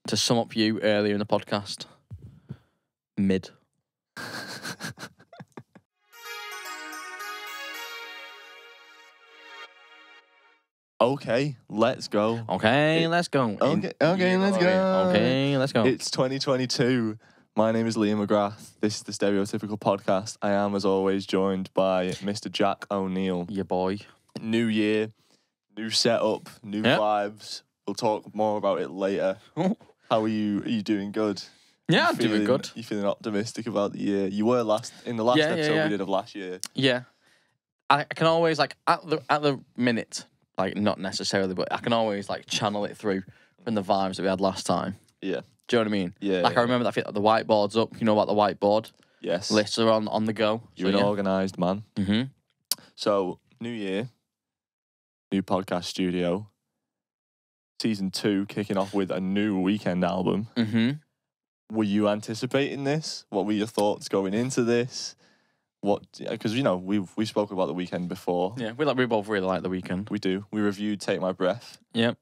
To sum up you earlier in the podcast, mid. Okay, let's go. Okay, let's go. Okay, let's go. Okay, let's go. It's 2022. My name is Liam McGrath. This is the Stereotypical Podcast. I am, as always, joined by Mr. Jack O'Neill. Your boy. New year, new setup, new vibes. We'll talk more about it later. How are you? Are you doing good? Yeah, I'm doing good. You feeling optimistic about the year? You were in the last episode we did of last year. Yeah. I can always, like, at the minute, like, not necessarily, but I can always, like, channel it through from the vibes that we had last time. Yeah. Do you know what I mean? Yeah. Like, I remember that the whiteboard's up. You know about the whiteboard? Yes. Lists are on the go. You're an organised man. Mm-hmm. So, new year, new podcast studio, season 2 kicking off with a new Weeknd album. Mm-hmm. Were you anticipating this? What were your thoughts going into this? Because, you know, we spoke about the Weeknd before. Yeah, we both really like the Weeknd. We do. We reviewed Take My Breath. Yep.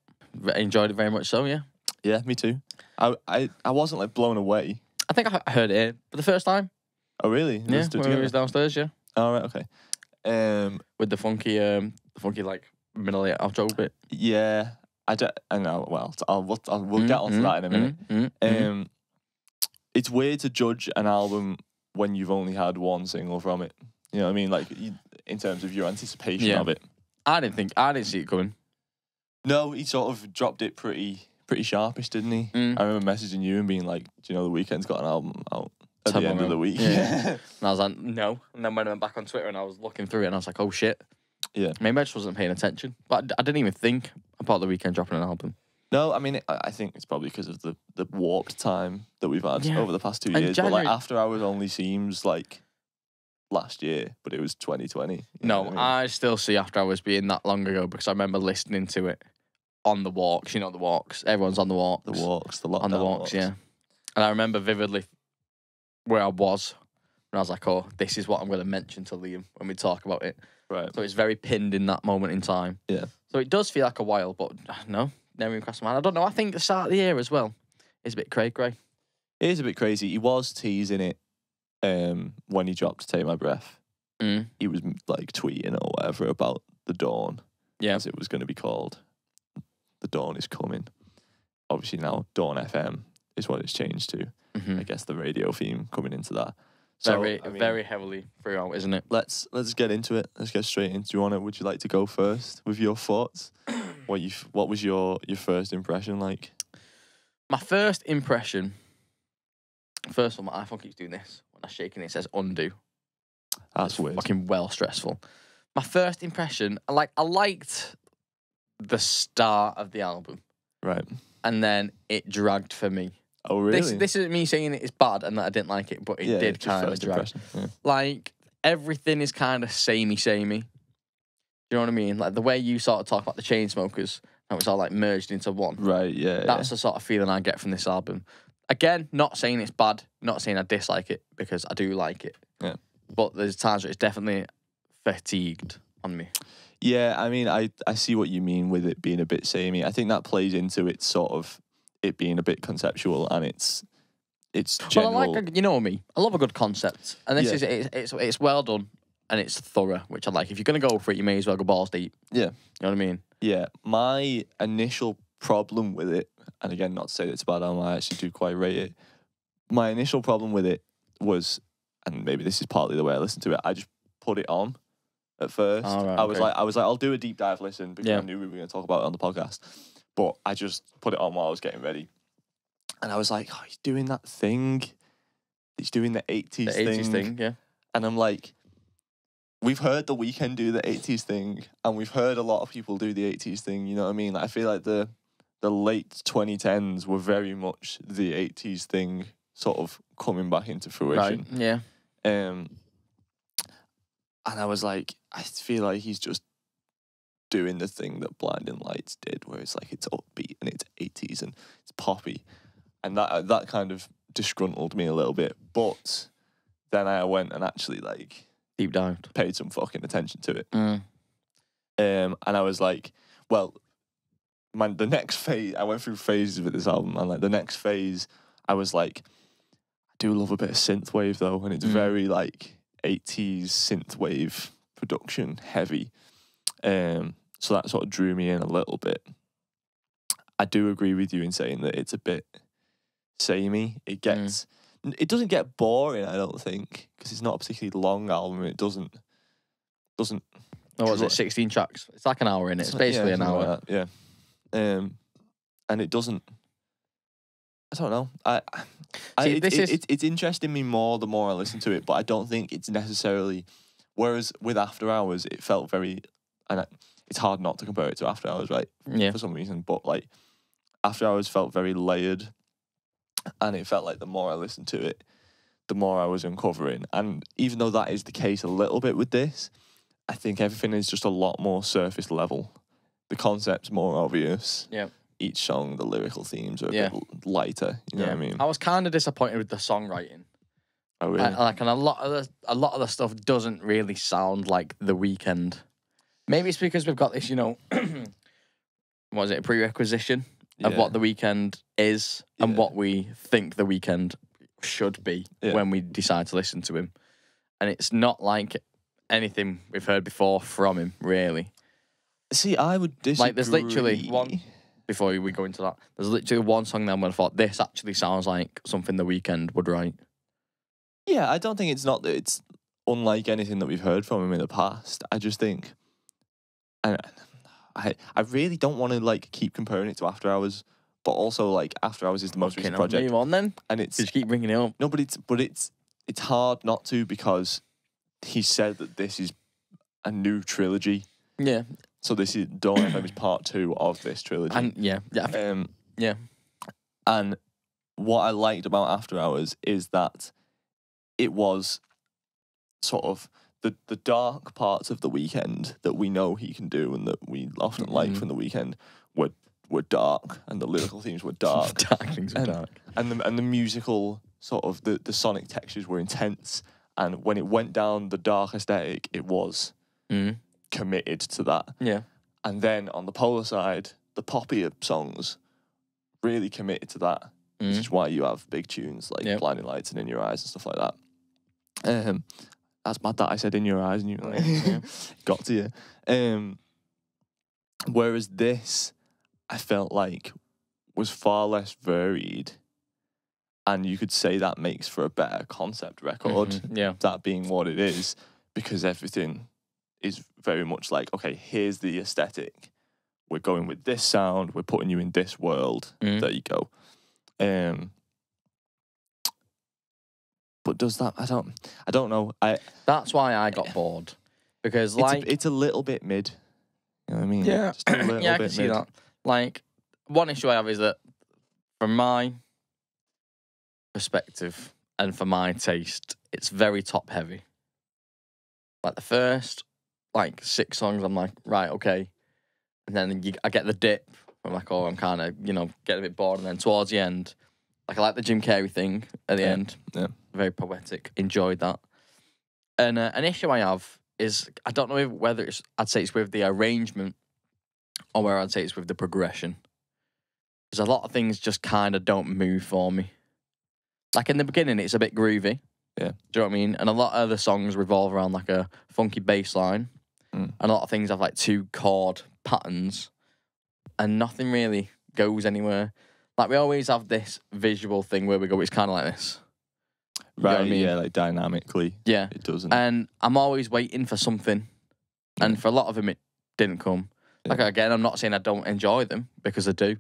Enjoyed it very much so, yeah. Yeah, me too. I wasn't, like, blown away. I think I heard it for the first time. Oh, really? Yeah, when we was downstairs, yeah. Oh, right, okay. With the funky like middle outro bit. Yeah, I know. Well, we'll get onto that in a minute. It's weird to judge an album when you've only had one single from it. You know what I mean? Like, in terms of your anticipation of it. I didn't see it coming. No, he sort of dropped it pretty sharpish, didn't he? I remember messaging you and being like, "Do you know the Weeknd's got an album out at the end of the week?" Yeah. And I was like, "No." And then when I went back on Twitter and I was looking through it and I was like, "Oh shit." Yeah. Maybe I just wasn't paying attention. But I didn't even think about the Weeknd dropping an album. No, I mean, I think it's probably because of the warped time that we've had over the past 2 And years. But, like, After Hours only seems like last year, but it was 2020. No, I still see After Hours being that long ago because I remember listening to it on the walks. You know the walks. Everyone's on the walks. The lockdown on the walks, yeah. And I remember vividly where I was when I was like, "Oh, this is what I'm going to mention to Liam when we talk about it." Right. So it's very pinned in that moment in time. Yeah. So it does feel like a while, but no, never even crossed my mind. I don't know. I think the start of the year as well is a bit cray-cray. It is a bit crazy. He was teasing it when he dropped Take My Breath. He was like tweeting or whatever about the dawn, as it was going to be called. The dawn is coming. Obviously now Dawn FM is what it's changed to. I guess the radio theme coming into that. So, very heavily throughout, isn't it? Let's get into it. Let's get straight into it. Would you like to go first with your thoughts? What was your first impression like? My first impression. First of all, my iPhone keeps doing this when I'm shaking it. It says undo. That's weird. Fucking well stressful. My first impression, I liked the start of the album, right? And then it dragged for me. Oh, really? This isn't me saying it's bad and that I didn't like it, but it did kind of drag. Yeah. Like, everything is kind of samey. You know what I mean? Like, the way you sort of talk about the Chainsmokers, that was all, like, merged into one. Right, yeah. That's the sort of feeling I get from this album. Again, not saying it's bad, not saying I dislike it, because I do like it. Yeah. But there's times where it's definitely fatigued on me. Yeah, I mean, I see what you mean with it being a bit samey. I think that plays into it sort of it being a bit conceptual and it's general. Well, I like, you know me, I love a good concept, and this is it's well done and it's thorough, which I like. If you're gonna go for it, you may as well go balls deep. Yeah, you know what I mean. Yeah, my initial problem with it, and again, not to say that it's a bad album, I actually do quite rate it. My initial problem with it was, and maybe this is partly the way I listened to it, I just put it on at first. Right, I was like, I'll do a deep dive listen because I knew we were going to talk about it on the podcast. But I just put it on while I was getting ready. And I was like, oh, he's doing that thing. He's doing the 80s thing. The 80s thing, yeah. And I'm like, we've heard the Weeknd do the 80s thing, and we've heard a lot of people do the 80s thing, you know what I mean? Like, I feel like the late 2010s were very much the 80s thing sort of coming back into fruition. Right, yeah. And I was like, I feel like he's just doing the thing that Blinding Lights did, where it's like it's upbeat and it's 80s and it's poppy, and that kind of disgruntled me a little bit. But then I went and actually like deep dived, paid some fucking attention to it, and I was like, well, man, the next phase, I went through phases with this album, and like the next phase, I was like, I do love a bit of synthwave though, and it's very like 80s synthwave production heavy. So that sort of drew me in a little bit. I do agree with you in saying that it's a bit samey. It gets, it doesn't get boring, I don't think, because it's not a particularly long album. It doesn't. Oh, was it 16 tracks? It's like an hour in it. It's basically an hour. Like that, yeah. And it doesn't. I don't know. It's interesting me more the more I listen to it, but I don't think it's necessarily. Whereas with After Hours, it felt very, and it's hard not to compare it to After Hours, right? Yeah. For some reason, but like After Hours felt very layered, and it felt like the more I listened to it, the more I was uncovering. And even though that is the case a little bit with this, I think everything is just a lot more surface level. The concept's more obvious. Yeah. Each song, the lyrical themes are a bit lighter. You know what I mean? I was kind of disappointed with the songwriting. Oh really? And a lot of the stuff doesn't really sound like The Weeknd. Maybe it's because we've got this, what is it, a prerequisition of what The Weeknd is and what we think The Weeknd should be when we decide to listen to him. And it's not like anything we've heard before from him, really. See, I would disagree. Like, there's literally one, before we go into that, there's literally one song then when I thought, this actually sounds like something The Weeknd would write. Yeah, I don't think it's not that it's unlike anything that we've heard from him in the past. I just think, and I really don't want to like keep comparing it to After Hours, but also like After Hours is the most recent project. Move on then, and it's just keep bringing it up. No, but it's hard not to, because he said that this is a new trilogy. Yeah. So this is Dawn FM is part 2 of this trilogy. And yeah. And what I liked about After Hours is that it was sort of the dark parts of The Weeknd that we know he can do and that we often like from The Weeknd were dark, and the lyrical themes were dark. Dark things were dark. And the musical sort of the sonic textures were intense. And when it went down the dark aesthetic, it was committed to that. Yeah. And then on the polar side, the poppier songs really committed to that, which is why you have big tunes like Blinding Lights and In Your Eyes and stuff like that. That's mad that I said In Your Eyes and you were like, got to you. Whereas this, I felt like, was far less varied. And you could say that makes for a better concept record. That being what it is, because everything is very much like, okay, here's the aesthetic. We're going with this sound. We're putting you in this world. There you go. But does that? I don't know. That's why I got bored, because it's a little bit mid. You know what I mean? Yeah, just a little I bit can see mid. that. Like, one issue I have is that, from my perspective and for my taste, it's very top heavy. Like the first 6 songs, I'm like, right, okay, and then I get the dip. I'm like, oh, I'm kind of getting a bit bored, and then towards the end, like I like the Jim Carrey thing at the end. Yeah, very poetic. Enjoyed that. And an issue I have is, I don't know whether I'd say it's with the arrangement or where I'd say it's with the progression. Because a lot of things just kind of don't move for me. Like in the beginning, it's a bit groovy. Yeah. Do you know what I mean? And a lot of the songs revolve around like a funky bass line. And a lot of things have like 2 chord patterns. And nothing really goes anywhere. Like we always have this visual thing where we go, it's kind of like this. Right, you know what I mean? Yeah, like dynamically. Yeah. It doesn't. And I'm always waiting for something. And for a lot of them, it didn't come. Like, again, I'm not saying I don't enjoy them, because I do.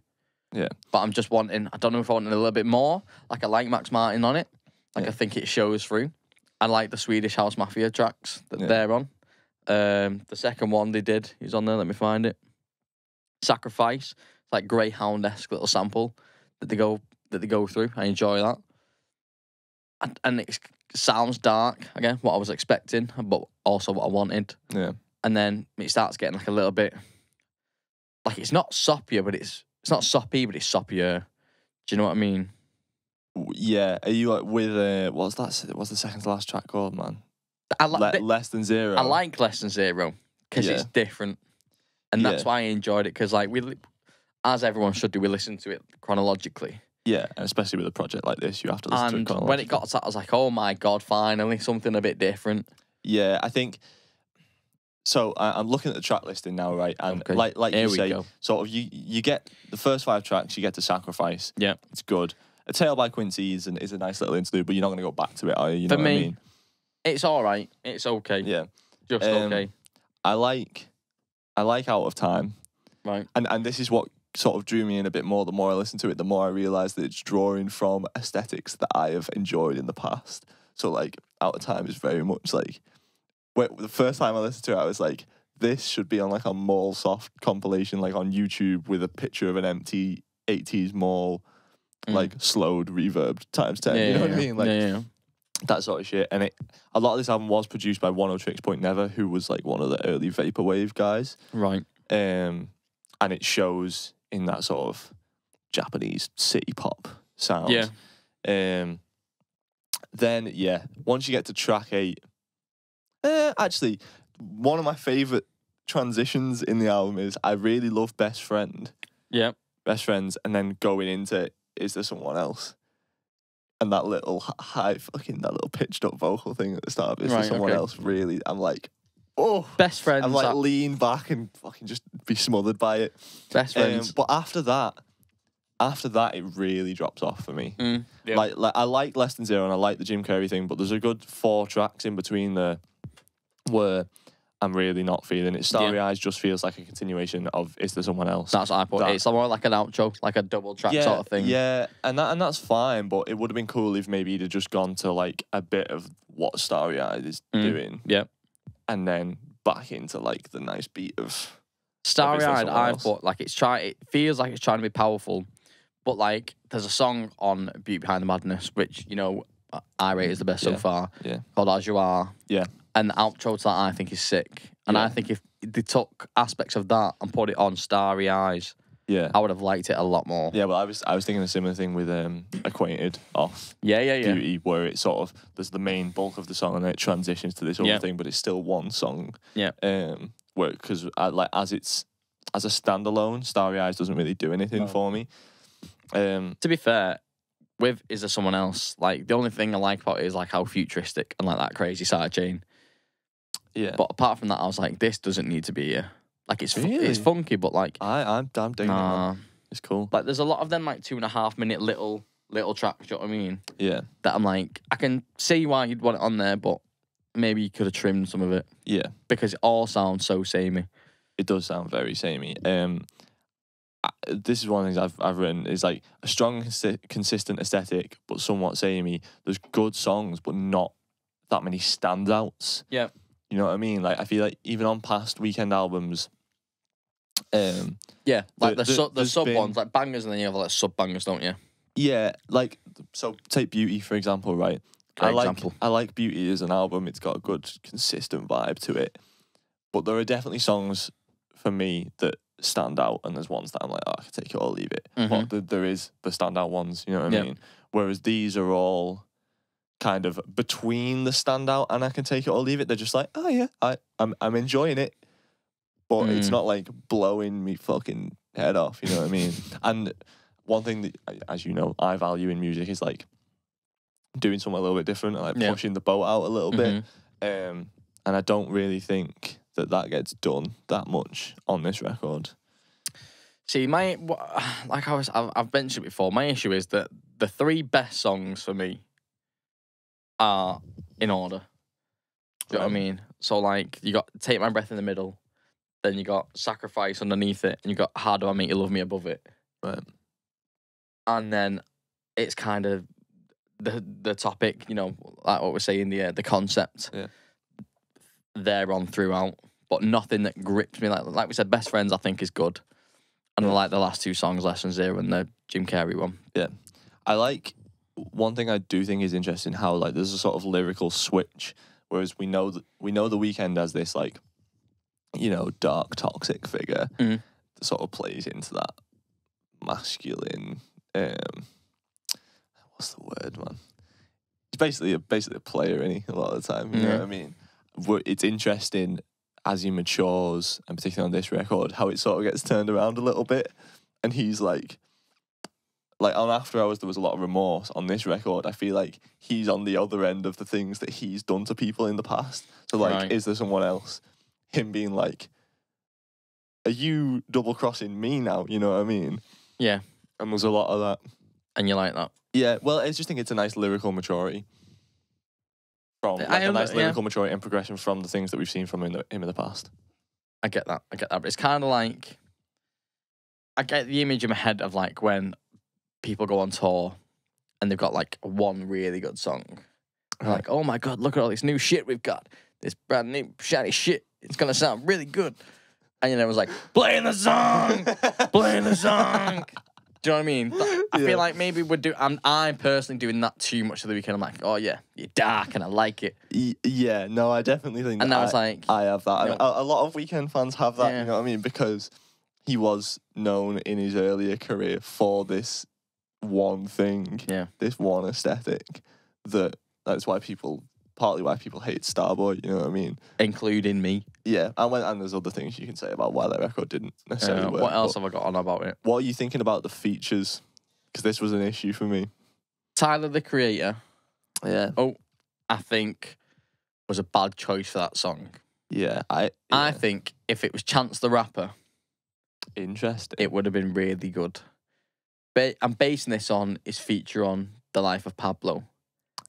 Yeah. But I'm just wanting, I don't know if I want a little bit more. Like, I like Max Martin on it. Like, I think it shows through. I like the Swedish House Mafia tracks that they're on. The second one they did, he's on there, let me find it. Sacrifice. It's like Greyhound-esque little sample that they go through. I enjoy that. And it sounds dark, again, what I was expecting, but also what I wanted. Yeah. And then it starts getting like a little bit, like it's not soppier, but it's not soppy, but it's soppier. Do you know what I mean? Yeah. Are you with what's the second to last track called, man? Less Than Zero. I like Less Than Zero because it's different, and that's why I enjoyed it. Because like as everyone should do, we listen to it chronologically. Yeah, and especially with a project like this, you have to listen to it chronologically. And when it got to that, I was like, oh my God, finally, something a bit different. Yeah, I think... So I'm looking at the track listing now, right? And like you say, sort of you get the first 5 tracks, you get to Sacrifice. Yeah. It's good. A Tale by Quincy is a nice little interlude, but you're not going to go back to it, are you? You know what I mean? It's all right. It's okay. Yeah. Just okay. I like Out of Time. Right. And this is what sort of drew me in a bit more. The more I listen to it, the more I realise that it's drawing from aesthetics that I have enjoyed in the past. So, like, Out of Time is very much like... the first time I listened to it, I was like, this should be on, like, a mall soft compilation, like, on YouTube with a picture of an empty 80s mall, like, slowed, reverbed, times 10. You know what I mean? Like, that sort of shit. And a lot of this album was produced by 106 Point Never, who was, like, one of the early Vaporwave guys. Right. And it shows in that sort of Japanese city pop sound. Yeah. Then, once you get to track 8, actually, one of my favourite transitions in the album is I really love Best Friend. Yeah. Best Friends, and then going into Is There Someone Else? And that little that little pitched up vocal thing at the start of Is There Someone Else? Really, I'm like, oh. Best Friends. I'm like, lean back and fucking just be smothered by it. Best Friends. But after that, it really drops off for me. Yeah. Like I like Less Than Zero and I like the Jim Carrey thing, but there's a good 4 tracks in between there where I'm really not feeling it. Starry Eyes just feels like a continuation of Is There Someone Else? That's what I put. It's more like an outro, like a double track sort of thing. Yeah, and that's fine, but it would have been cool if maybe he'd have just gone to like a bit of what Starry Eyes is doing. Yeah. And then back into like the nice beat of Starry Eyed, I thought like it feels like it's trying to be powerful, but like there's a song on Beauty Behind the Madness, which, you know, I rate is the best so far. Yeah. Called As You Are. Yeah. And the outro to that I think is sick. And I think if they took aspects of that and put it on Starry Eyes, I would have liked it a lot more. Yeah, well, I was thinking a similar thing with Acquainted off Beauty, where it sort of, there's the main bulk of the song and then it transitions to this other thing, but it's still one song. Yeah. Where, because as a standalone, Starry Eyes doesn't really do anything for me. To be fair, with Is There Someone Else, like the only thing I like about it is like how futuristic and like that crazy sidechain. Yeah. But apart from that, I was like, this doesn't need to be here. Like it's funky, but like I'm digging it. It's cool. Like there's a lot of them like 2.5 minute little tracks. You know what I mean? Yeah. That I'm like, I can see why you'd want it on there, but maybe you could have trimmed some of it. Yeah. Because it all sounds so samey. It does sound very samey. This is one of the things I've written is like a strong, consistent aesthetic, but somewhat samey. There's good songs, but not that many standouts. Yeah. You know what I mean? Like I feel like even on past Weeknd albums, like the sub ones, like bangers, and then you have like sub bangers, don't you? Yeah, like so. Take Beauty for example, right? I like Beauty as an album. It's got a good, consistent vibe to it, but there are definitely songs for me that stand out, and there's ones that I'm like, oh, I can take it or leave it. Mm-hmm. But there is the standout ones. You know what I mean? Whereas these are all kind of between the standout and I can take it or leave it. They're just like, oh yeah, I'm enjoying it, but it's not like blowing me fucking head off. You know what I mean? And one thing that, as you know, I value in music is like doing something a little bit different, like pushing the boat out a little bit. And I don't really think that gets done that much on this record. See, I've mentioned it before. My issue is that the 3 best songs for me are in order. Do you know what I mean? So like you got Take My Breath in the middle, then you got Sacrifice underneath it, and you got How Do I Make You Love Me above it. Right. And then it's kind of the topic, you know, like what we're saying, the concept. Yeah. There on throughout, but nothing that grips me. Like we said, Best Friends I think is good. And I like the last 2 songs, Less Than Zero and the Jim Carrey one. Yeah. I like, one thing I do think is interesting, how like there's a sort of lyrical switch, whereas we know the Weeknd as this like, you know, dark, toxic figure that sort of plays into that masculine, what's the word, man? He's basically a player, isn't he, a lot of the time, you know what I mean? It's interesting as he matures, and particularly on this record, how it sort of gets turned around a little bit. and he's like on After Hours, there was a lot of remorse. On this record, I feel like he's on the other end of the things that he's done to people in the past. So, like, is there someone else? Him being like, are you double-crossing me now? You know what I mean? Yeah. And there's a lot of that. And you like that? Yeah, well, I just think it's a nice lyrical maturity. Lyrical maturity and progression from the things that we've seen from him in the past. I get that. But it's kind of like, I get the image in my head of like when people go on tour and they've got like one really good song. They're like, oh my God, look at all this new shit we've got. This brand new shiny shit. It's going to sound really good. And you know, it was like, playing the song. Do you know what I mean? I feel like maybe I'm personally doing that too much of the weekend. I'm like, oh yeah, you're dark and I like it. Yeah, no, I definitely think and that. I have that. You know, a lot of Weeknd fans have that, you know what I mean? Because he was known in his earlier career for this one thing, this one aesthetic, that's partly why people hate Starboy, you know what I mean? Including me. Yeah, and there's other things you can say about why that record didn't necessarily work. What else have I got on about it? What are you thinking about the features? Because this was an issue for me. Tyler, the Creator. Yeah. Oh, I think was a bad choice for that song. Yeah, I think if it was Chance the Rapper, interesting, it would have been really good. I'm basing this on his feature on The Life of Pablo.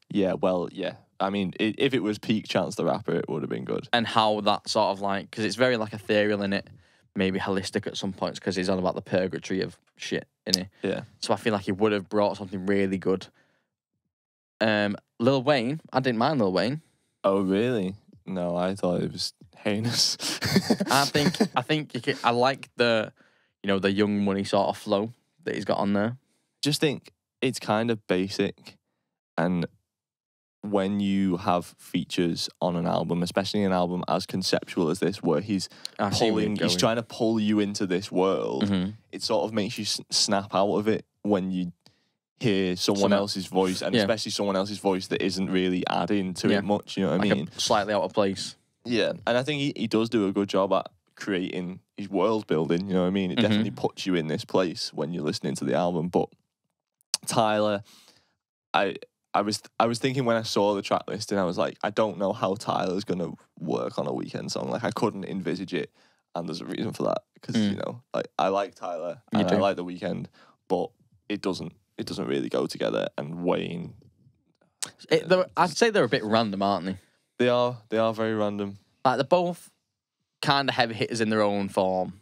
Yeah, well, yeah. I mean, if it was peak Chance the Rapper, it would have been good. And how that sort of like, because it's very like ethereal in it, maybe holistic at some points, because he's on about the purgatory of shit in it. Yeah. So I feel like he would have brought something really good. Lil Wayne, I didn't mind Lil Wayne. Oh really? No, I thought it was heinous. I think I like the Young Money sort of flow that he's got on there. Just think it's kind of basic, and when you have features on an album, especially an album as conceptual as this, where he's trying to pull you into this world, it sort of makes you snap out of it when you hear someone else's voice, and especially someone else's voice that isn't really adding to it much, you know what I mean? Slightly out of place. Yeah, and I think he does do a good job at creating his world building, you know what I mean? It definitely puts you in this place when you're listening to the album. But Tyler, I was thinking when I saw the track list, and I was like, I don't know how Tyler's gonna work on a Weeknd song. Like, I couldn't envisage it, and there's a reason for that, because you know, like, I like Tyler and I like the Weeknd, but it doesn't really go together. And Wayne, I'd say they're a bit random, aren't they? They are very random. Like, they're both kind of heavy hitters in their own form.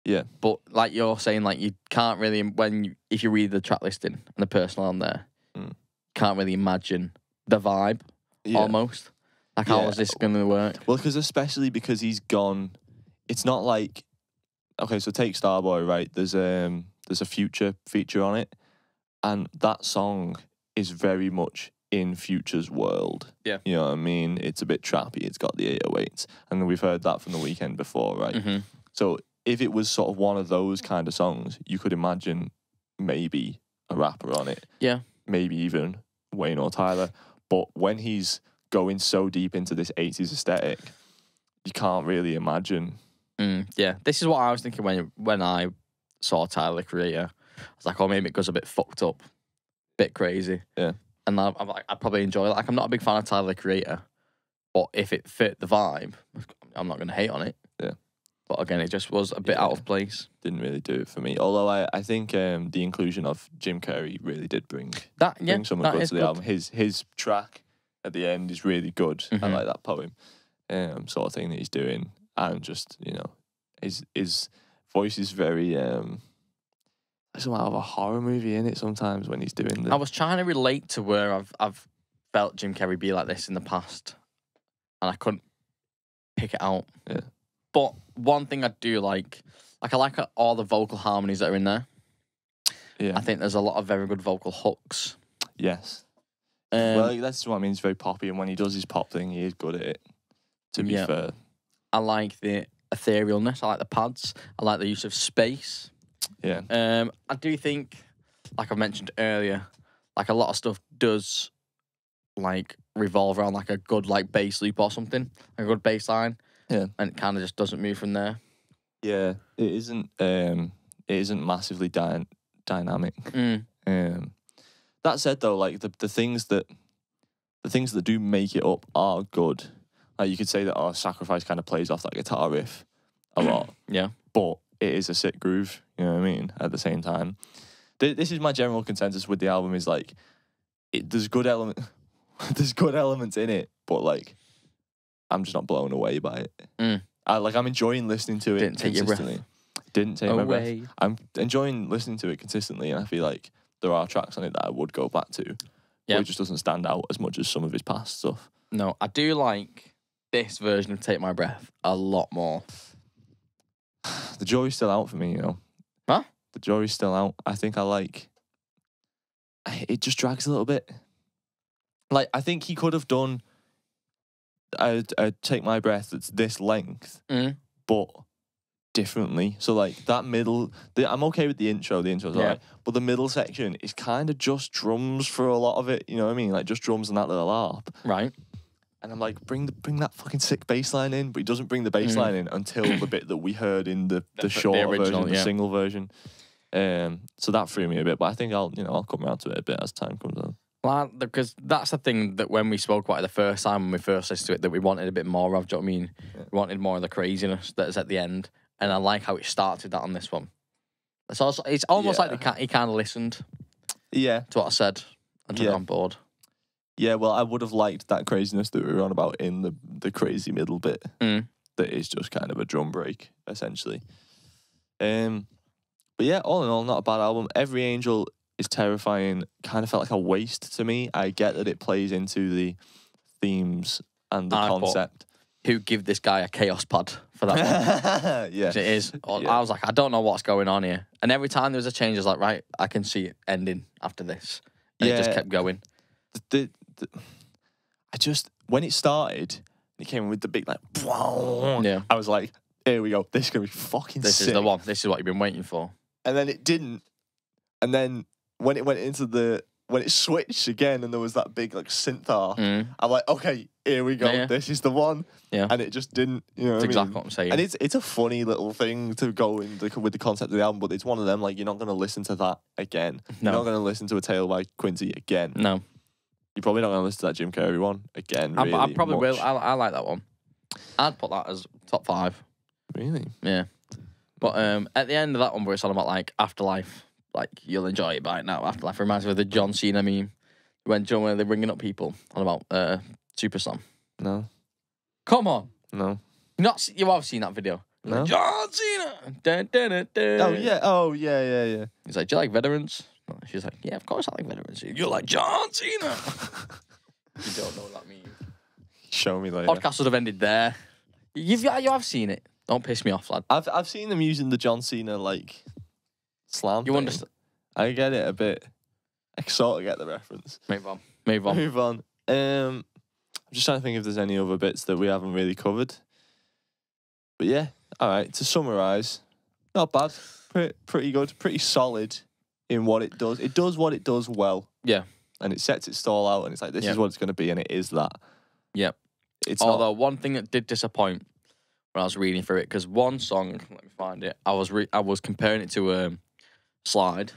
Yeah, but like you're saying, like, you can't really if you read the track listing and the person on there. Can't really imagine the vibe, almost. Like, how is this going to work? Well, especially because he's gone. It's not like, okay, so take Starboy, right? There's a Future feature on it, and that song is very much in Future's world. Yeah, you know what I mean. It's a bit trappy. It's got the 808s, and we've heard that from the Weeknd before, right? So if it was sort of one of those kind of songs, you could imagine maybe a rapper on it. Yeah, maybe even Wayne or Tyler. But when he's going so deep into this 80s aesthetic, you can't really imagine. Yeah, this is what I was thinking when I saw Tyler, the Creator. I was like, oh, maybe it goes a bit fucked up, bit crazy. Yeah. And I'm like, I'd probably enjoy it. Like, I'm not a big fan of Tyler, the Creator, but if it fit the vibe, I'm not going to hate on it. Yeah. But again, it just was a bit out of place. Didn't really do it for me. Although I think the inclusion of Jim Carrey really did bring something good to the album. His track at the end is really good. I like that poem sort of thing that he's doing. And just, you know, his voice is very... there's something out of a horror movie in it sometimes when he's doing the... I was trying to relate to where I've felt Jim Carrey be like this in the past, and I couldn't pick it out. Yeah. But one thing I do like I like all the vocal harmonies that are in there. Yeah. I think there's a lot of very good vocal hooks. Yes. Well, that's what I mean. It's very poppy, and when he does his pop thing, he is good at it, to be fair. I like the etherealness. I like the pads. I like the use of space. Yeah. I do think, like I mentioned earlier, like, a lot of stuff does, like, revolve around, like, a good, like, bass loop or something. A good bass line. Yeah. And it kind of just doesn't move from there. Yeah. It isn't isn't massively dynamic. That said, though, like the things that do make it up are good. Like you could say that our Sacrifice kind of plays off that guitar riff a lot. Yeah. But it is a sick groove, you know what I mean? At the same time. This is my general consensus with the album is like, there's good elements in it, but like, I'm just not blown away by it. I'm enjoying listening to it consistently. Didn't take my breath. I'm enjoying listening to it consistently, and I feel like there are tracks on it that I would go back to. But it just doesn't stand out as much as some of his past stuff. No, I do like this version of Take My Breath a lot more. The jury's still out for me, you know. Huh? The jury's still out. I think I like... It just drags a little bit. Like, I think he could have done a Take My Breath that's this length, but differently. So, like, that middle... I'm okay with the intro. The intro's alright. But the middle section is kind of just drums for a lot of it. You know what I mean? Like, just drums and that little harp. Right. And I'm like, bring that fucking sick bass line in, but he doesn't bring the bass line in until the bit that we heard in the short version, the single version. So that threw me a bit, but I think I'll come around to it a bit as time comes on. Well, because that's the thing that when we spoke about it the first time, when we first listened to it, that we wanted a bit more of, do you know what I mean? Yeah. We wanted more of the craziness that is at the end. And I like how it started that on this one. It's almost like he kind of listened to what I said and took it on board. Yeah, well, I would have liked that craziness that we were on about in the crazy middle bit. That is just kind of a drum break, essentially. But yeah, all in all, not a bad album. Every Angel is terrifying. Kind of felt like a waste to me. I get that it plays into the themes and the concept. Who give this guy a chaos pad for that one? Yeah. It is. I was like, I don't know what's going on here. And every time there was a change, I was like, right, I can see it ending after this. And it just kept going. When it started, it came with the big like, I was like, here we go. This is gonna be fucking sick. This is the one. This is what you've been waiting for. And then it didn't. And then when it went into when it switched again, and there was that big like synth I'm like, okay, here we go. Yeah. This is the one. Yeah. And it just didn't. You know, that's exactly what I'm saying. And it's a funny little thing to go in with the concept of the album, but it's one of them like you're not gonna listen to that again. No. You're not gonna listen to A Tale by Quincy again. No. You're probably not going to listen to that Jim Carrey one again. Really I probably will. I like that one. I'd put that as top 5. Really? Yeah. But at the end of that one, where it's all about like afterlife, like you'll enjoy it by now. Afterlife reminds me of the John Cena meme when they're ringing up people on about Super Slam. No. Come on. No. You have seen that video? No. John Cena. Dun, dun, dun, dun. Oh yeah. He's like, do you like veterans? She's like, yeah, of course I like veterans. You're like John Cena. You don't know what that means. Show me later. Podcast would have ended there. You have seen it. Don't piss me off, lad. I've seen them using the John Cena like slam. You understand? I get it a bit. I sort of get the reference. Move on. I'm just trying to think if there's any other bits that we haven't really covered. But yeah, all right. To summarise, not bad. Pretty good. Pretty solid. In what it does. It does what it does well. Yeah. And it sets its stall out and it's like, this is what it's going to be, and it is that. Yep. Although one thing that did disappoint when I was reading through it, because one song, let me find it, I was comparing it to Slide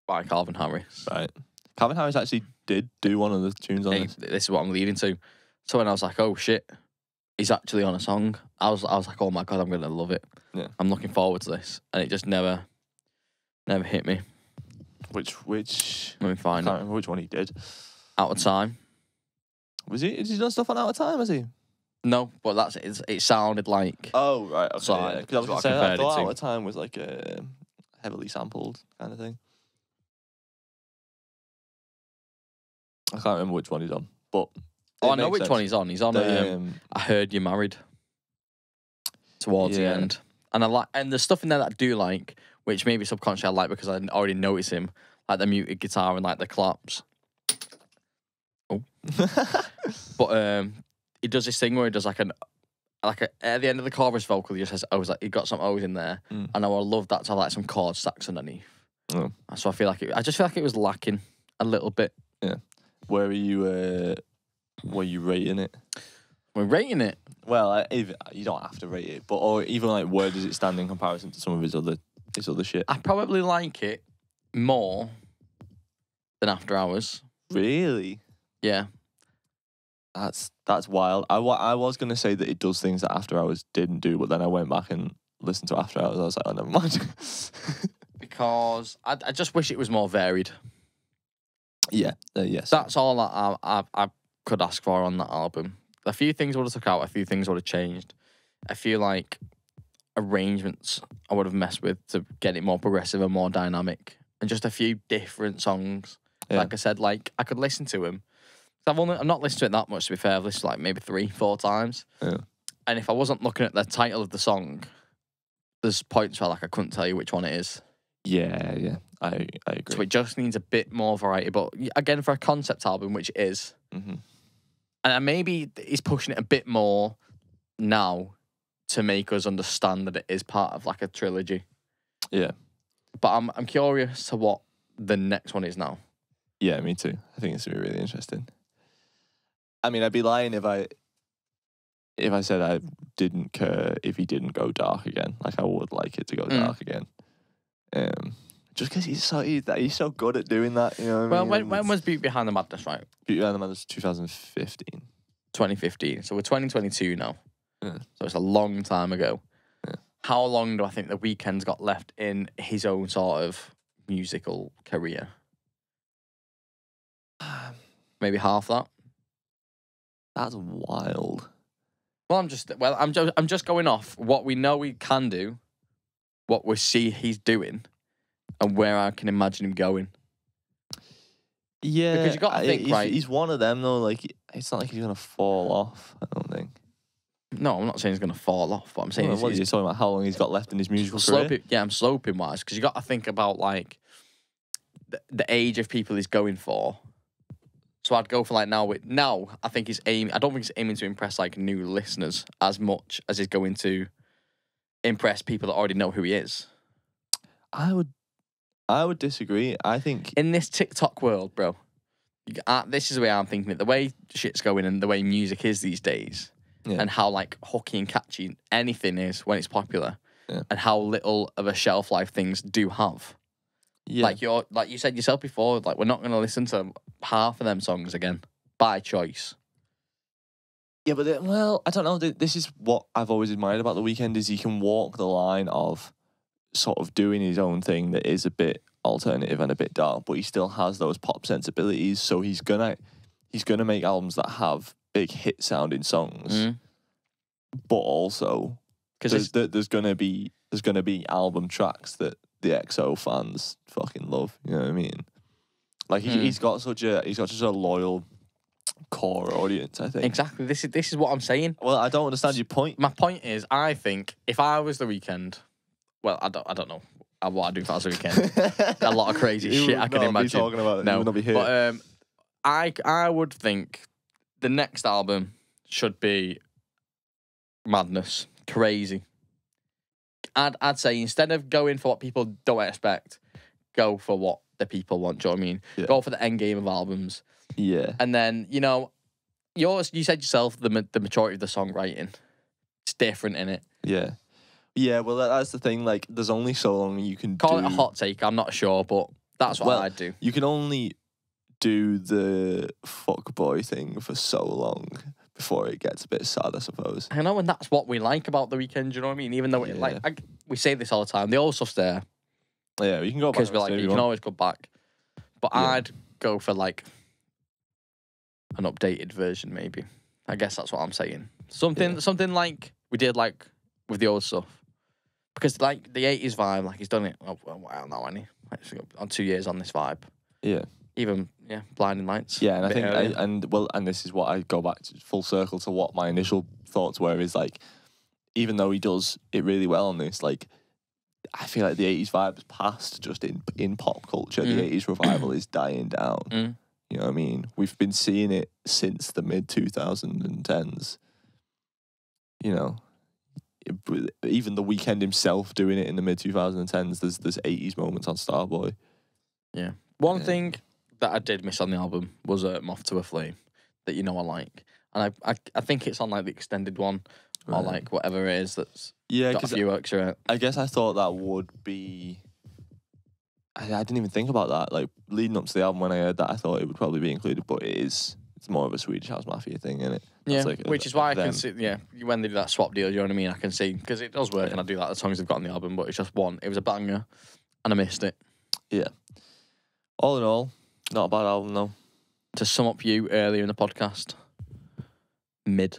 by Calvin Harris. Right. Calvin Harris actually did do one of the tunes on this. This is what I'm leading to. So when I was like, oh shit, he's actually on a song, I was like, oh my God, I'm going to love it. Yeah. I'm looking forward to this. And it just never hit me. Which? Let me find it. I can't remember which one he did. Out of Time. Was he? Has he done stuff on Out of Time? Has he? No, but it sounded like. Oh right, okay. So yeah. Because I was going to say I thought Out of Time was like a heavily sampled kind of thing. I can't remember which one he's on, but I know which one he's on. He's on. I Heard You Married. Towards the end, and the stuff in there that I do like, which maybe subconsciously I like because I already notice him, like the muted guitar and like the claps. Oh, but he does this thing where he does at the end of the chorus vocal, he just says O's, like he got some O's in there, and I would love that to have like some chord stacks underneath. Oh. So I just feel like it was lacking a little bit. Yeah. Where are you? Were you rating it? We're rating it. Well, you don't have to rate it, but or even like where does it stand in comparison to some of his other his other shit? I probably like it more than After Hours. Really? Yeah. That's wild. I was going to say that it does things that After Hours didn't do, but then I went back and listened to After Hours. I was like, oh, never mind. Because I just wish it was more varied. Yeah. Yes. That's all I could ask for on that album. A few things I would have took out. A few things I would have changed. I feel like arrangements I would have messed with to get it more progressive and more dynamic. And just a few different songs. Yeah. Like I said, like I could listen to him. I've not listened to it that much, to be fair. I've listened to like maybe 3-4 times. Yeah. And if I wasn't looking at the title of the song, there's points where like I couldn't tell you which one it is. Yeah. I agree. So it just needs a bit more variety. But again, for a concept album, which it is, and maybe he's pushing it a bit more now to make us understand that it is part of like a trilogy. Yeah. But I'm curious to what the next one is now. Yeah, me too. I think it's going to be really interesting. I mean, I'd be lying if I said I didn't care if he didn't go dark again. Like, I would like it to go dark again. Just because he's so good at doing that, you know what I mean? When was Beauty Behind the Madness, right? Beauty Behind the Madness 2015. 2015. So we're 2022 now. Yeah. So it's a long time ago. Yeah. How long do I think the Weeknd's got left in his own sort of musical career? Maybe half that. That's wild. Well, I'm just going off what we know he can do, what we see he's doing, and where I can imagine him going. Yeah, because you got to think, right? He's one of them though. Like, it's not like he's gonna fall off. I don't think. No, I'm not saying he's gonna fall off, but I'm saying what are you talking about? How long he's got left in his musical career? I'm sloping wise, because you got to think about like the age of people he's going for. So I'd go for like now. I think he's aiming. I don't think he's aiming to impress like new listeners as much as he's going to impress people that already know who he is. I would disagree. I think in this TikTok world, bro, this is the way I'm thinking it. The way shit's going and the way music is these days, and how like hooky and catchy anything is when it's popular, and how little of a shelf life things do have. Yeah. Like you said yourself before, like we're not going to listen to half of them songs again by choice. Yeah, but I don't know. This is what I've always admired about The Weeknd is he can walk the line of sort of doing his own thing that is a bit alternative and a bit dark, but he still has those pop sensibilities. So he's gonna make albums that have big hit sounding songs, but also because there's gonna be album tracks that the EXO fans fucking love. You know what I mean? Like he's got such a loyal core audience, I think. Exactly. This is what I'm saying. Well, I don't understand your point. My point is, I think if I was The Weeknd, well, I don't know what I'd do if I was The Weeknd. A lot of crazy shit I can imagine. Talking about it. No, would not be here. But I would think the next album should be madness, crazy. I'd say instead of going for what people don't expect, go for what the people want. Do you know what I mean? Yeah. Go for the end game of albums. Yeah. And then, you said yourself, the majority of the songwriting, it's different in it. Yeah. Yeah, well, that's the thing. Like, there's only so long you can call it a hot take. I'm not sure, but that's what I'd do. You can only do the fuckboy thing for so long before it gets a bit sad, I suppose. I know, and that's what we like about The Weeknd. Do you know what I mean? Even though we say this all the time, the old stuff's there. Yeah, you can go back because we're like you can always go back. But I'd go for like an updated version, maybe. I guess that's what I'm saying. Something like we did like with the old stuff. Because like the 80s vibe, like he's done it a while now, hasn't he? Like, on 2 years on this vibe. Yeah. Even Blinding Lights. Yeah, and I think and this is what I go back to full circle to what my initial thoughts were is like, even though he does it really well on this, like I feel like the 80s vibe has passed just in pop culture. The 80s revival is dying down. You know what I mean? We've been seeing it since the mid 2010s. You know, even The Weeknd himself doing it in the mid 2010s. There's 80s moments on Starboy. Yeah. One thing that I did miss on the album was Moth to a Flame that I like, and I think it's on like the extended one. or like whatever it is that's got a few extra. I guess I thought that would be. I didn't even think about that. Like leading up to the album, when I heard that, I thought it would probably be included, but it is. It's more of a Swedish House Mafia thing, isn't it? Yeah, which is why I can see. Yeah, when they do that swap deal, you know what I mean. I can see because it does work, and I do like the songs they've got on the album. But it's just one. It was a banger, and I missed it. Yeah. All in all, not a bad album though. To sum up you earlier in the podcast, mid.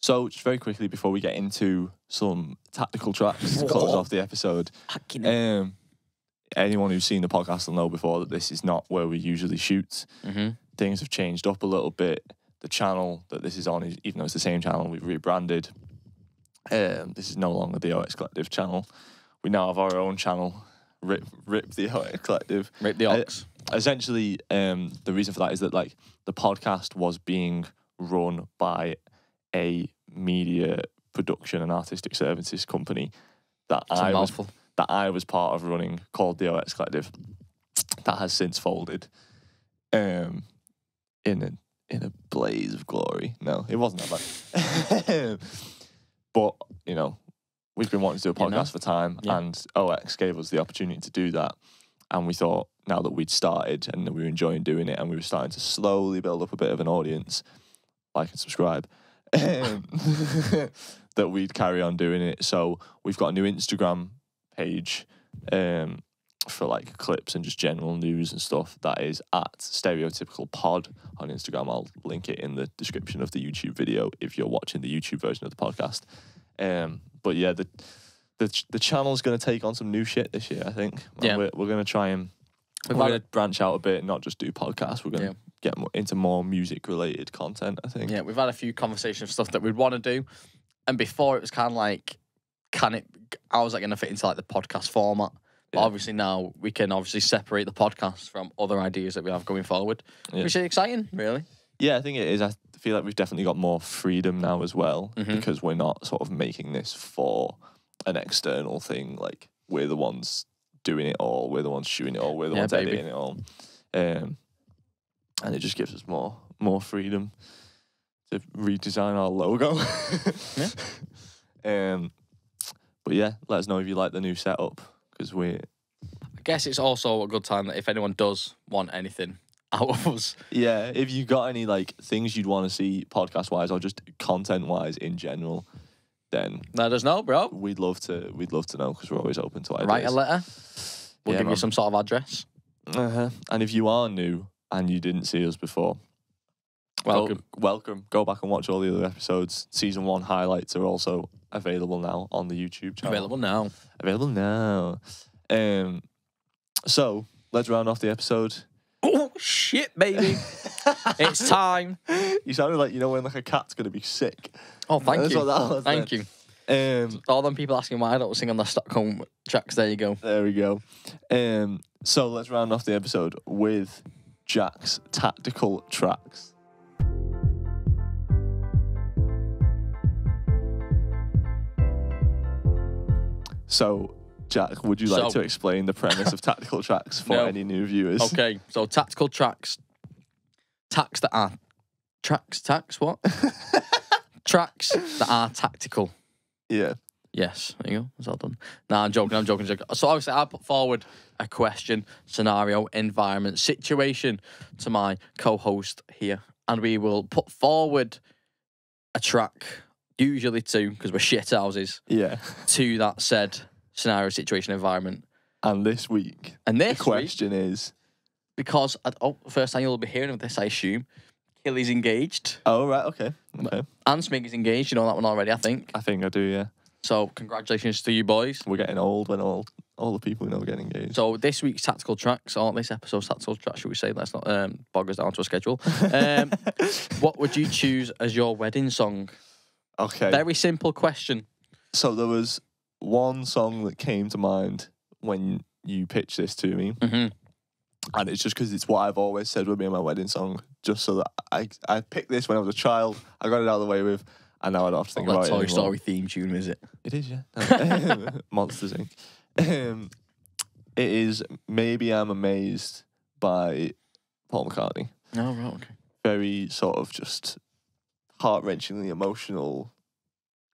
So, just very quickly before we get into some tactical tracks to close off the episode, anyone who's seen the podcast will know before that this is not where we usually shoot. Mm-hmm. Things have changed up a little bit. The channel that this is on, even though it's the same channel, we've rebranded. This is no longer the OX Collective channel. We now have our own channel, Rip the OX Collective. Rip the Ox. Essentially, the reason for that is that like the podcast was being run by a media production and artistic services company that I was part of running, called the OX Collective, that has since folded in a blaze of glory. No, it wasn't that bad. But, you know, we've been wanting to do a podcast for time, and OX gave us the opportunity to do that. And we thought, now that we'd started and that we were enjoying doing it and we were starting to slowly build up a bit of an audience, like and subscribe, that we'd carry on doing it. So we've got a new Instagram page for like clips and just general news and stuff. That is at Stereotypical Pod on Instagram. I'll link it in the description of the YouTube video if you're watching the YouTube version of the podcast. But yeah, the channel's going to take on some new shit this year, I think. Yeah. We're going to try and we're going to branch out a bit and not just do podcasts. We're going to get into more music-related content, I think. Yeah, we've had a few conversations of stuff that we'd want to do. And before, it was kind of like, how is that going to fit into like the podcast format? But obviously now we can obviously separate the podcast from other ideas that we have going forward, which is exciting, really. Yeah, I think it is. I feel like we've definitely got more freedom now as well, because we're not sort of making this for an external thing. Like, we're the ones doing it all, we're the ones shooting it all, we're the ones editing it all. And it just gives us more freedom to redesign our logo. But yeah, let us know if you like the new setup, because I guess it's also a good time that if anyone does want anything out of us. Yeah, if you got any like things you'd want to see podcast wise or just content wise in general, then let us know, bro. We'd love to know, because we're always open to ideas. Write a letter. We'll give you some sort of address. And if you are new and you didn't see us before, welcome. Go back and watch all the other episodes. Season 1 highlights are also available now on the YouTube channel. Available now. So let's round off the episode. Oh shit, baby! It's time. You sounded like, you know, when like a cat's gonna be sick. Oh, thank you. What that was. Thank you. All them people asking why I don't sing on the Stockholm tracks. There you go. There we go. So let's round off the episode with Jack's tactical tracks. So, Jack, would you like to explain the premise of tactical tracks for any new viewers? Okay, so tactical tracks. Tracks that are tactical. Yeah. Yes, there you go. That's all done. Nah, I'm joking. So obviously I put forward a question, scenario, environment, situation to my co-host here. And we will put forward a track, usually two, because we're shit houses. Yeah. To that said scenario, situation, environment. And this week, the question is... Because, first time you'll be hearing of this, I assume. Killy's engaged. Oh, right, okay. And Smig is engaged. You know that one already, I think. I think I do, yeah. So, congratulations to you boys. We're getting old when all the people we know are getting engaged. So, this week's tactical tracks, or this episode's tactical tracks, should we say? Let's not bog us down to a schedule. What would you choose as your wedding song? Okay. Very simple question. So, there was one song that came to mind when you pitched this to me. Mm-hmm. And it's just because it's what I've always said would be my wedding song, just so that I picked this when I was a child, I got it out of the way with, and now I don't have to think about it anymore. Toy Story theme tune, is it? It is, yeah. Monsters, Inc. It is Maybe I'm Amazed by Paul McCartney. Oh, right, okay. very sort of just heart-wrenchingly emotional.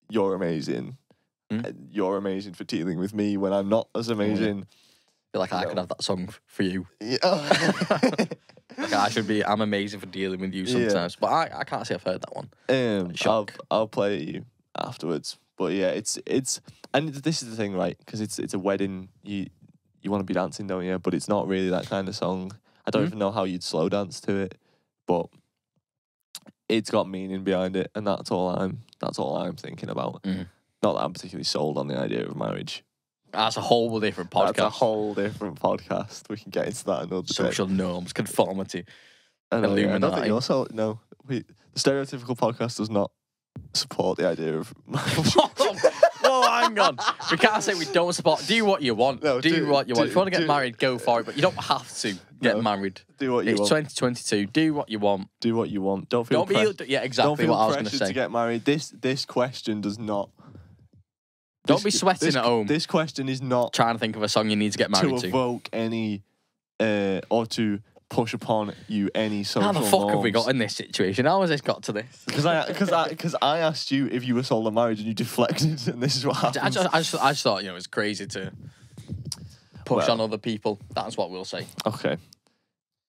You're amazing. You're amazing for dealing with me when I'm not as amazing. I feel like I could have that song for you. Yeah. Like I'm amazing for dealing with you sometimes. But I can't say I've heard that one. I'll play it you afterwards. But yeah, it's and this is the thing, right? Because it's a wedding. You want to be dancing, don't you? But it's not really that kind of song. I don't even know how you'd slow dance to it, but it's got meaning behind it, and that's all I'm thinking about. Not that I'm particularly sold on the idea of marriage. That's a whole different podcast. That's a whole different podcast. We can get into that another day. Social norms, conformity, Illuminati. I don't think you're so... No. The stereotypical podcast does not support the idea of marriage. Whoa, hang on. We can't say we don't support. Do what you want. No, do what you want. If you want to get married, go for it. But you don't have to get married. Do what you want. It's 2022. Do what you want. Do what you want. Don't feel pressured. Yeah, exactly what I was going to say. To get married. This question does not... Don't be sweating at home. This question is not... Trying to think of a song you need to get married to. To evoke any... or push upon you any social norms. How the fuck have we got in this situation? How has this got to this? Because I asked you if you were sold on marriage and you deflected, and this is what happened. I just thought, it's crazy to push on other people. That's what we'll say. Okay.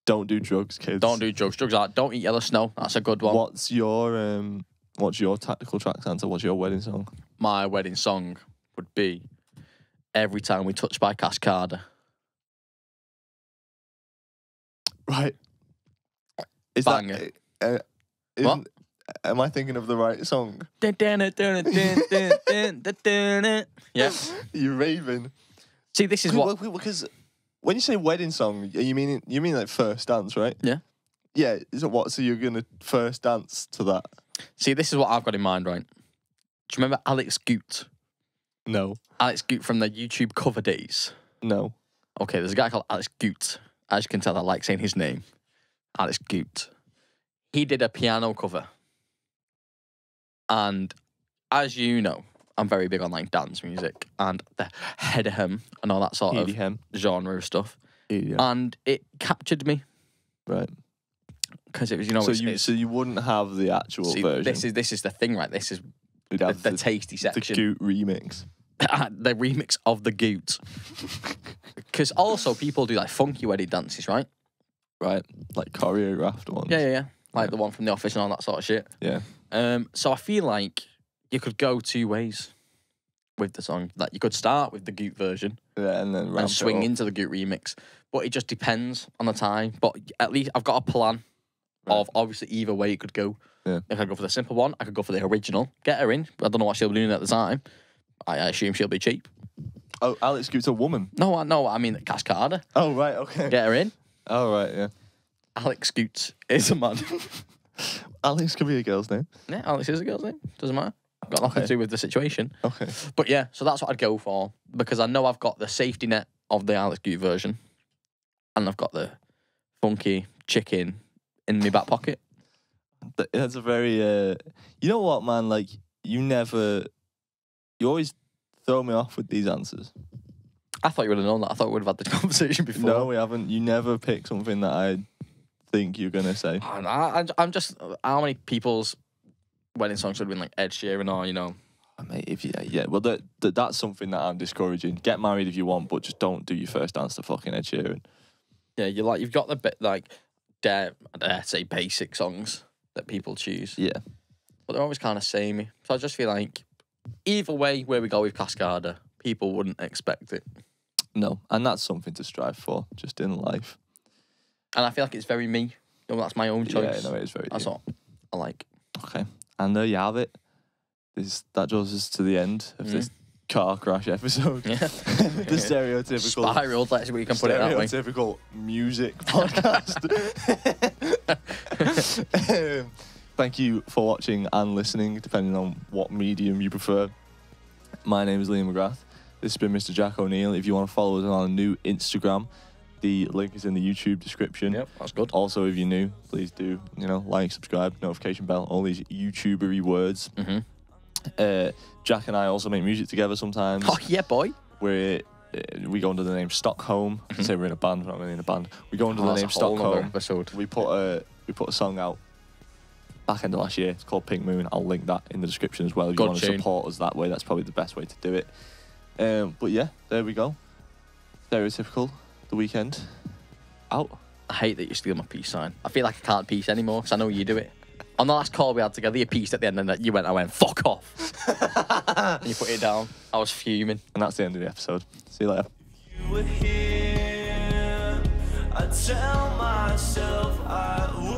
Don't do drugs, kids. Don't do drugs. Drugs are... Don't eat yellow snow. That's a good one. What's your tactical tracks answer? What's your wedding song? My wedding song would be Every Time We Touch by Cascada. Right. Is Banger. What? Am I thinking of the right song? Yeah. You're raving. See, this is what... Because when you say wedding song, you mean like first dance, right? Yeah. Yeah. So what? So you're going to first dance to that? See, this is what I've got in mind, right? Do you remember Alex Goot? No. Alex Goot from the YouTube cover days? No. Okay, there's a guy called Alex Goot. As you can tell, I like saying his name. Alex Goot. He did a piano cover. And as you know, I'm very big on like dance music and the head-hem and all that sort of genre of stuff. And it captured me. Right. Because it was, So you wouldn't have the actual version. This is the thing, right? This is the tasty section. The Goot remix. The remix of the Goot. Because also people do like funky wedding dances, right? Right. Like choreographed ones. Yeah. Like the one from The Office and all that sort of shit. Yeah. So I feel like you could go two ways with the song. Like you could start with the Goot version. Yeah, and then swing into the Goot remix. But it just depends on the time. But at least I've got a plan of obviously either way it could go. Yeah. If I go for the simple one, I could go for the original. Get her in. I don't know what she'll be doing at the time. I assume she'll be cheap. Oh, Alex Goot's a woman? No, I mean Cascada. Oh, right, okay. Get her in. Oh, right, yeah. Alex Goot is a man. Alex could be a girl's name. Yeah, Alex is a girl's name. Doesn't matter. Got nothing to do with the situation. Okay. But yeah, so that's what I'd go for. Because I know I've got the safety net of the Alex Goot version. And I've got the funky chicken in my back pocket. That's a very... you know what, man? Like, you always throw me off with these answers. I thought you would have known that. I thought we would have had the conversation before. No, we haven't. You never pick something that I think you're going to say. I'm just... How many people's wedding songs would have been like Ed Sheeran or, Mate, yeah. Well, that's something that I'm discouraging. Get married if you want, but just don't do your first dance to fucking Ed Sheeran. Yeah, you've got the bit, like, I dare say basic songs that people choose. Yeah. But they're always kind of samey. So I just feel like either way where we go with Cascada, people wouldn't expect it. No, and that's something to strive for, just in life. And I feel like it's very me. That's my own choice. Yeah, no, it is very That's what I like. Okay. And there you have it. That draws us to the end of this car crash episode. Yeah. The stereotypical... Spiraled, let's see what you can put it that way. Stereotypical music podcast. Thank you for watching and listening, depending on what medium you prefer. My name is Liam McGrath. This has been Mr. Jack O'Neill. If you want to follow us on a new Instagram, the link is in the YouTube description. Yep, that's good. Also, if you're new, please do, like, subscribe, notification bell, all these YouTubery words. Jack and I also make music together sometimes. Oh, yeah, boy. We go under the name Stockholm. Say we're in a band, we're not really in a band. We go under the name Stockholm. Episode. We put a song out back end of last year. It's called Pink Moon. I'll link that in the description as well. If you want to support us that way, that's probably the best way to do it. But yeah, there we go. Stereotypical, The Weeknd, out. I hate that you steal my peace sign. I feel like I can't peace anymore because I know you do it. On the last call we had together, you peaced at the end and I went, fuck off. And you put it down. I was fuming. And that's the end of the episode. See you later. You were here, I tell myself I would.